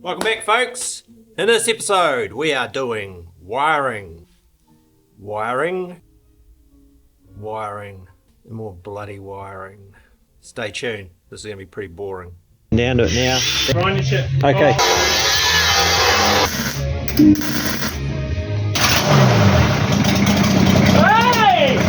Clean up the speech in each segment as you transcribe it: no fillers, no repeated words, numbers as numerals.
Welcome back, folks. In this episode we are doing wiring, and more bloody wiring. Stay tuned, this is going to be pretty boring. Down to it now. Grind your shit. Okay. Hey!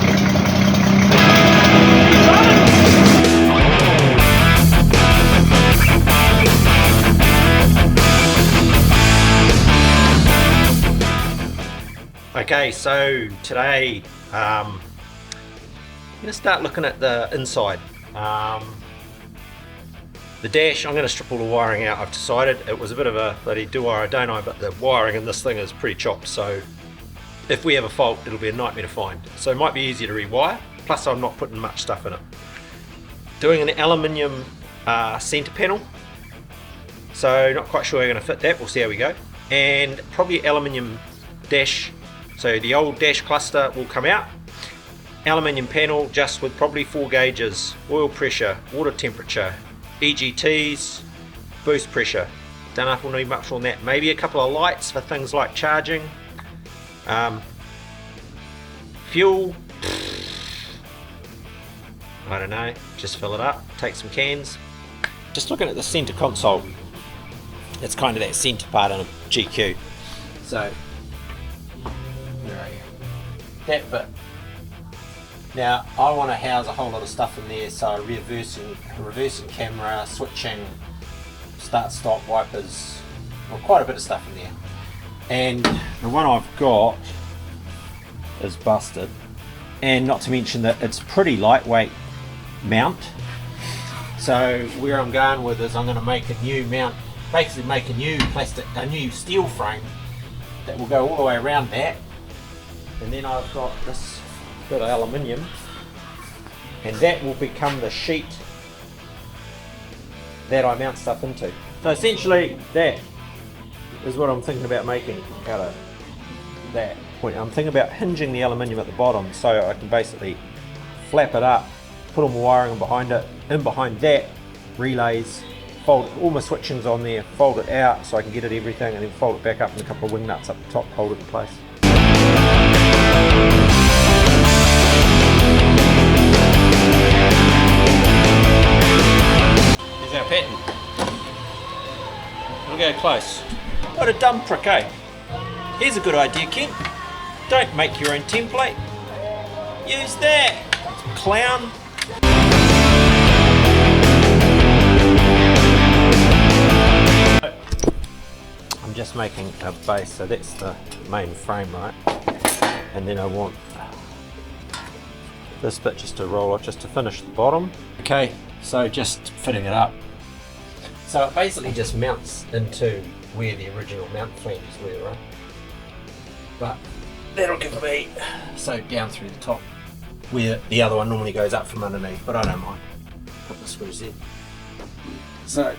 Okay, so today I'm going to start looking at the inside. The dash, I'm going to strip all the wiring out. I've decided it was a bit of a bloody do-I, don't I, but the wiring in this thing is pretty chopped, so if we have a fault it'll be a nightmare to find. So it might be easier to rewire, plus I'm not putting much stuff in it. Doing an aluminium centre panel, so not quite sure how I'm going to fit that, we'll see how we go. And probably aluminium dash, so the old dash cluster will come out. Aluminium panel just with probably 4 gauges, oil pressure, water temperature, EGTs, boost pressure. Don't know if we'll need much on that. Maybe a couple of lights for things like charging. Fuel, I don't know, just fill it up, take some cans. Just looking at the centre console, it's kind of that centre part in a GQ. So, where are you? That bit. Now, I want to house a whole lot of stuff in there, so reversing camera, switching, start-stop wipers, well, quite a bit of stuff in there. And the one I've got is busted, and not to mention that it's pretty lightweight mount. So where I'm going with is I'm going to make a new mount, basically make a new steel frame that will go all the way around that, and then I've got this bit of aluminium, and that will become the sheet that I mount stuff into. So essentially that is what I'm thinking about making out of that point. I'm thinking about hinging the aluminium at the bottom so I can basically flap it up, put all my wiring behind it, in behind that, relays, fold all my switchings on there, fold it out so I can get at everything, and then fold it back up and a couple of wing nuts up the top, hold it in place. Here's our pattern. We'll go close. What a dumb prick, eh? Here's a good idea, Ken. Don't make your own template. Use that, clown. I'm just making a base, so that's the main frame, right? And then I want this bit just to roll off, just to finish the bottom. Okay, so just fitting it up. So it basically just mounts into where the original mount flanges were, right? But that'll give me, so down through the top, where the other one normally goes up from underneath, but I don't mind. Put the screws there. So,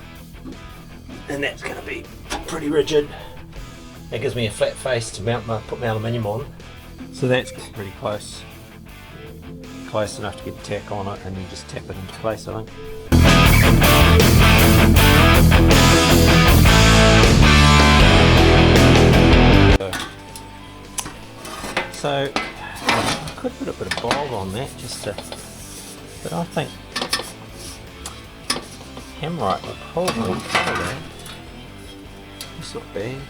and that's going to be pretty rigid. That gives me a flat face to put my aluminium on. So that's pretty close. Close enough to get the tack on it, and then just tap it into place, I think. So I could put a bit of bulb on that just to, but I think Hammerite will probably cover that. It's not bad.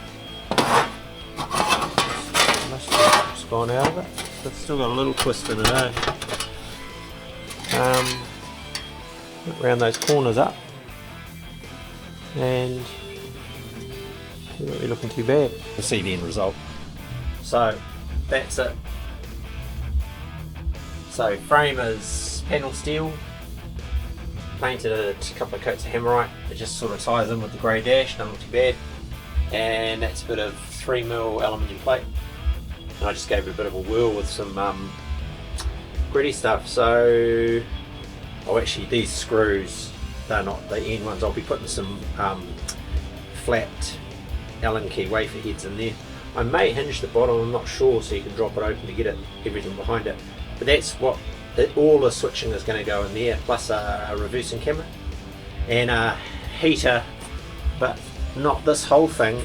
It's gone out of it. But it's still got a little twist in it, eh? Round those corners up, and you're not really looking too bad. We'll see the end result. So that's it. So frame is panel steel, painted a couple of coats of Hammerite. It just sort of ties in with the grey dash, not too bad. And that's a bit of 3mm aluminium plate. And I just gave it a bit of a whirl with some gritty stuff. So, oh, actually these screws, they're not the end ones. I'll be putting some flat Allen key wafer heads in there. I may hinge the bottom, I'm not sure, so you can drop it open to get everything behind it. But that's what all the switching is going to go in there, plus a reversing camera and a heater. But not this whole thing,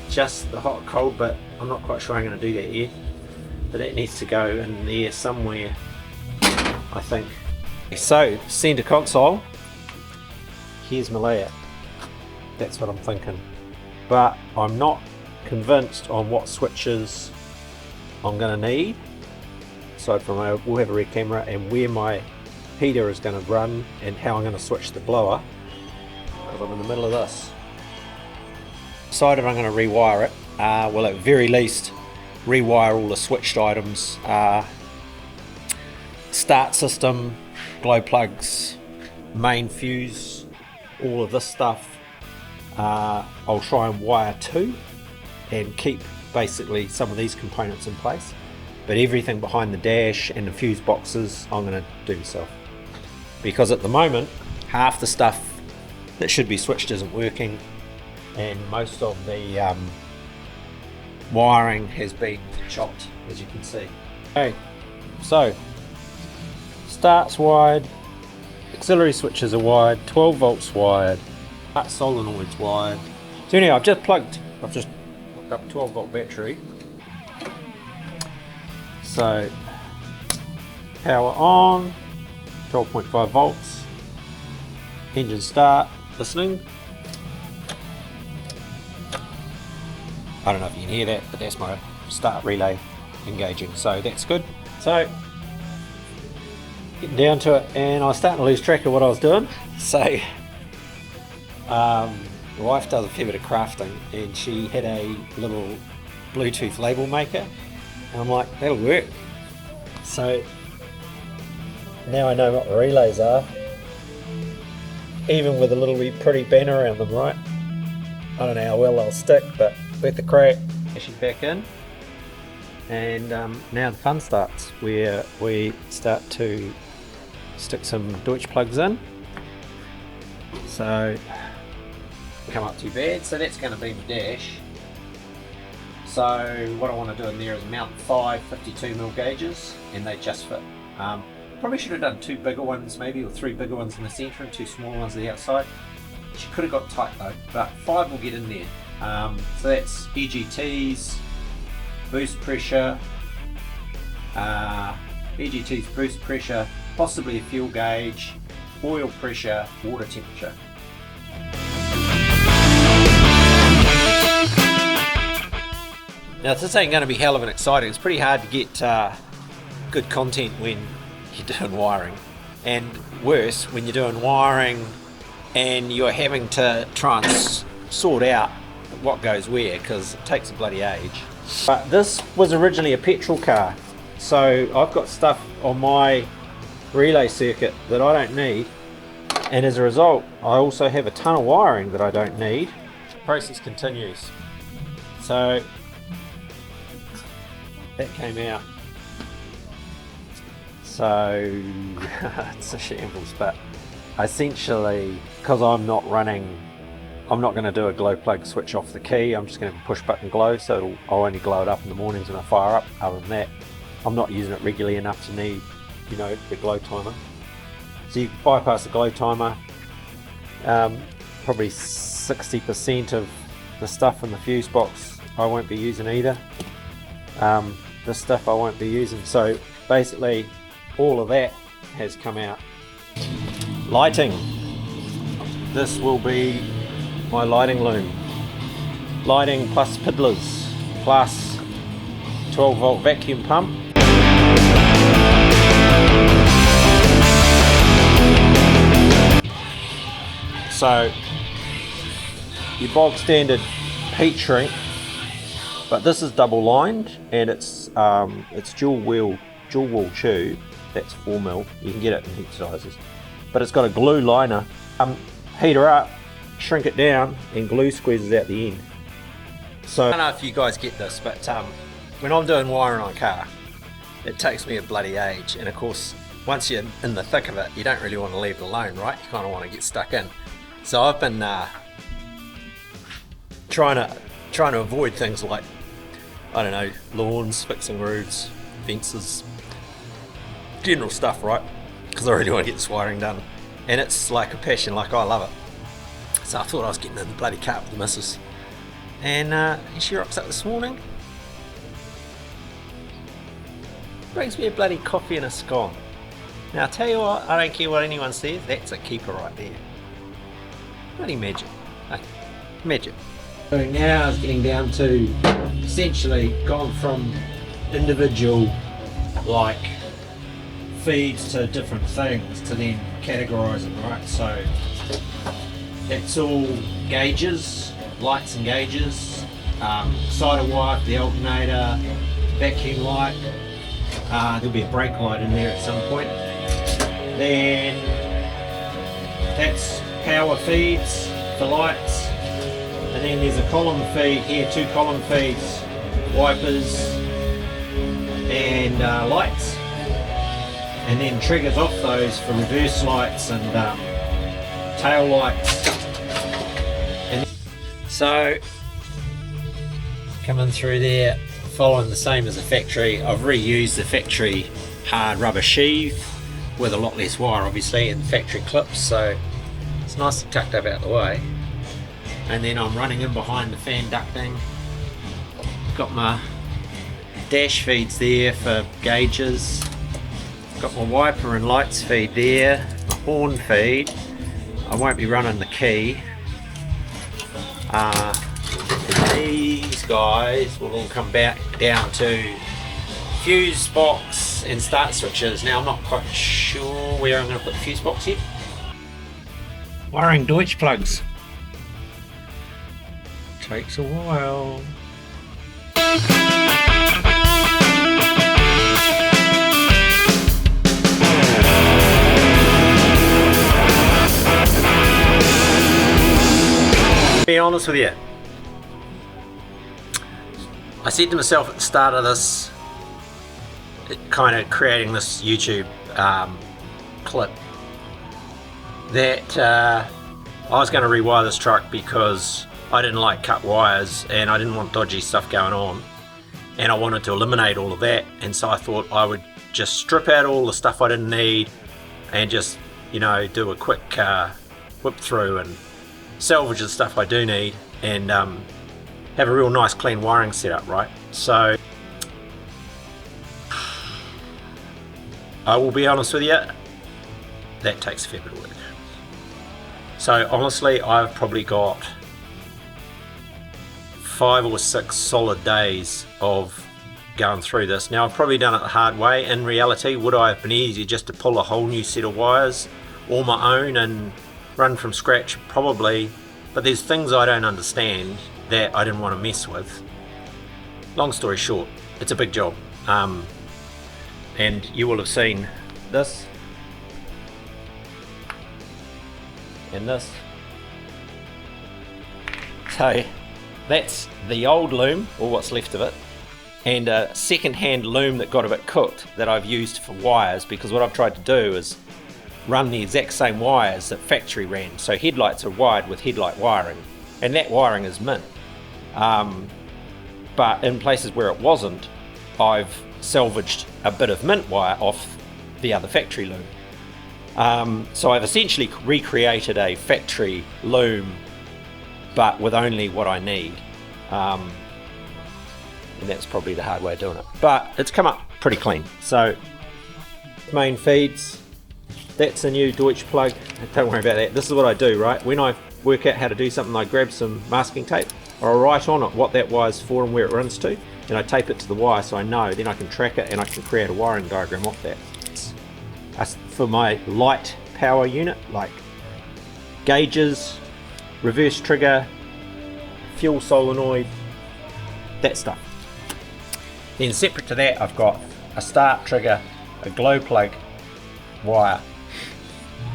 just the hot cold bit. I'm not quite sure I'm going to do that yet, but that needs to go in there somewhere, I think. So, center console, here's my layout. That's what I'm thinking, but I'm not convinced on what switches I'm going to need, aside from we'll have a rear camera, and where my heater is going to run and how I'm going to switch the blower, because I'm in the middle of this. Decided I'm going to rewire it, well at very least rewire all the switched items, start system, glow plugs, main fuse, all of this stuff. I'll try and wire two and keep basically some of these components in place, but everything behind the dash and the fuse boxes I'm going to do myself, because at the moment half the stuff that should be switched isn't working, and most of the wiring has been chopped, as you can see. Okay, so starts wired, auxiliary switches are wired, 12 volts wired, solenoids wired. So anyhow, I've just hooked up a 12 volt battery. So power on, 12.5 volts, engine start, listening. I don't know if you can hear that, but that's my start relay engaging, so that's good. So getting down to it, and I was starting to lose track of what I was doing. So my wife does a fair bit of crafting, and she had a little Bluetooth label maker, and I'm like, that'll work. So now I know what the relays are, even with a little wee pretty banner around them, right? I don't know how well they'll stick, but worth the crack. She's back in, and now the fun starts, where we start to stick some Deutsch plugs in. So come up too bad, so that's going to be my dash. So what I want to do in there is mount 5 52mm gauges, and they just fit. Probably should have done 2 bigger ones maybe, or 3 bigger ones in the centre and 2 smaller ones on the outside. She could have got tight though, but 5 will get in there. So that's EGTs, boost pressure, EGTs, boost pressure, possibly a fuel gauge, oil pressure, water temperature. Now this ain't going to be hell of an exciting. It's pretty hard to get good content when you're doing wiring, and worse when you're doing wiring and you're having to try and sort out what goes where, because it takes a bloody age. But this was originally a petrol car, so I've got stuff on my relay circuit that I don't need, and as a result I also have a ton of wiring that I don't need. The process continues. So that came out. So it's a shambles, but essentially, because I'm not going to do a glow plug switch off the key, I'm just going to push button glow, so I'll only glow it up in the mornings when I fire up. Other than that, I'm not using it regularly enough to need, you know, the glow timer. So you can bypass the glow timer. Probably 60% of the stuff in the fuse box I won't be using either. This stuff I won't be using, so basically all of that has come out. Lighting. This will be my lighting loom. Lighting plus piddlers plus 12 volt vacuum pump. So your bog standard heat shrink, but this is double lined, and it's dual wall tube. That's 4mm. You can get it in heat sizes, but it's got a glue liner. Heat her up, shrink it down, and glue squeezes out the end. So I don't know if you guys get this, but when I'm doing wiring on a car, it takes me a bloody age, and of course once you're in the thick of it, you don't really want to leave it alone, right? You kind of want to get stuck in. So I've been trying to avoid things like, I don't know, lawns, fixing roofs, fences, general stuff, right? Because I really want to get this wiring done, and it's like a passion, like I love it. So I thought I was getting in the bloody car with the missus. and she rocks up this morning, brings me a bloody coffee and a scone. Now I tell you what, I don't care what anyone says, that's a keeper right there. Bloody magic. Hey, magic. So now it's getting down to essentially gone from individual like feeds to different things to then categorise them, right? So it's all gauges, lights and gauges, cider wipe, the alternator, vacuum light, there'll be a brake light in there at some point. Then that's power feeds for lights, and then there's a column feed here, 2 column feeds, wipers and lights, and then triggers off those for reverse lights and tail lights. And so coming through there, following the same as the factory, I've reused the factory hard rubber sheath with a lot less wire obviously, and factory clips, so it's nice and tucked up out the way. And then I'm running in behind the fan ducting. Got my dash feeds there for gauges. Got my wiper and lights feed there. My horn feed. I won't be running the key. These guys will all come back down to fuse box and start switches. Now I'm not quite sure where I'm going to put the fuse box yet. Wiring Deutsch plugs. Takes a while. Be honest with you, I said to myself at the start of this, kind of creating this YouTube clip, that I was going to rewire this truck because I didn't like cut wires and I didn't want dodgy stuff going on, and I wanted to eliminate all of that. And so I thought I would just strip out all the stuff I didn't need and just, you know, do a quick whip through and salvage the stuff I do need, and have a real nice clean wiring setup, right? So I will be honest with you, that takes a fair bit of work. So honestly, I've probably got 5 or 6 solid days of going through this. Now I've probably done it the hard way. In reality, would I have been easier just to pull a whole new set of wires, all my own, and run from scratch? Probably, but there's things I don't understand that I didn't want to mess with. Long story short, it's a big job, and you will have seen this and this. So that's the old loom, or what's left of it, and a second-hand loom that got a bit cooked that I've used for wires, because what I've tried to do is run the exact same wires that factory ran. So headlights are wired with headlight wiring, and that wiring is mint. But in places where it wasn't, I've salvaged a bit of mint wire off the other factory loom. So I've essentially recreated a factory loom, but with only what I need. And that's probably the hard way of doing it. But it's come up pretty clean. So main feeds, that's a new Deutsch plug. Don't worry about that. This is what I do, right? When I work out how to do something, I grab some masking tape, or I write on it what that wire's for and where it runs to, and I tape it to the wire so I know. Then I can track it and I can create a wiring diagram off that. For my light power unit, like gauges, reverse trigger, fuel solenoid, that stuff. Then separate to that, I've got a start trigger, a glow plug wire,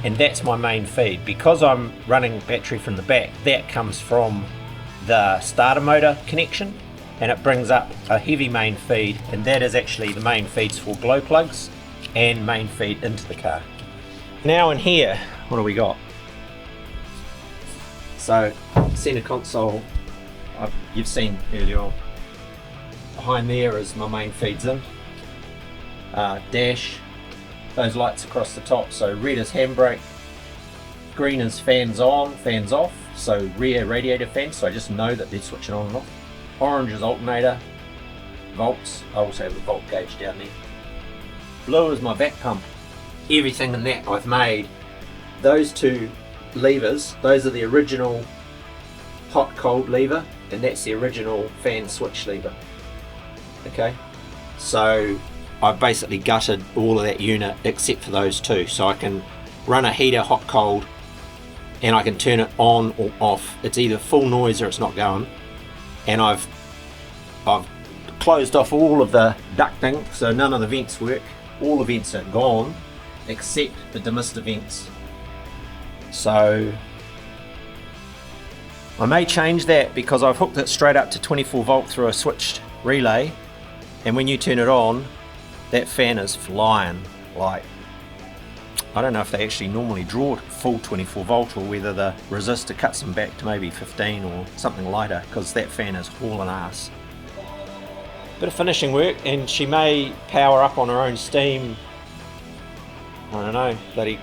and that's my main feed. Because I'm running battery from the back, that comes from the starter motor connection, and it brings up a heavy main feed, and that is actually the main feeds for glow plugs and main feed into the car. Now in here, what do we got? So center console, you've seen earlier on. Behind there is my main feeds in. Dash, those lights across the top. So red is handbrake, green is fans on, fans off. so rear radiator fans, so I just know that they're switching on and off. Orange is alternator, volts, I also have a volt gauge down there. Blue is my vac pump. Everything in that I've made. Those two levers, those are the original hot cold lever, and that's the original fan switch lever. Okay, so I've basically gutted all of that unit except for those two, so I can run a heater hot cold and I can turn it on or off. It's either full noise or it's not going, and I've closed off all of the ducting, so none of the vents work. All the vents are gone except the demister vents. So I may change that because I've hooked it straight up to 24 volt through a switched relay, and when you turn it on, that fan is flying. Like, I don't know if they actually normally draw full 24 volt or whether the resistor cuts them back to maybe 15 or something lighter, because that fan is hauling ass. Bit of finishing work, and she may power up on her own steam. I don't know, bloody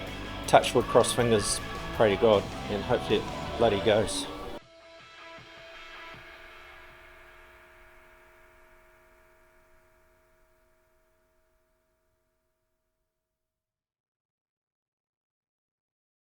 touch wood, cross fingers, pray to God, and hopefully it bloody goes.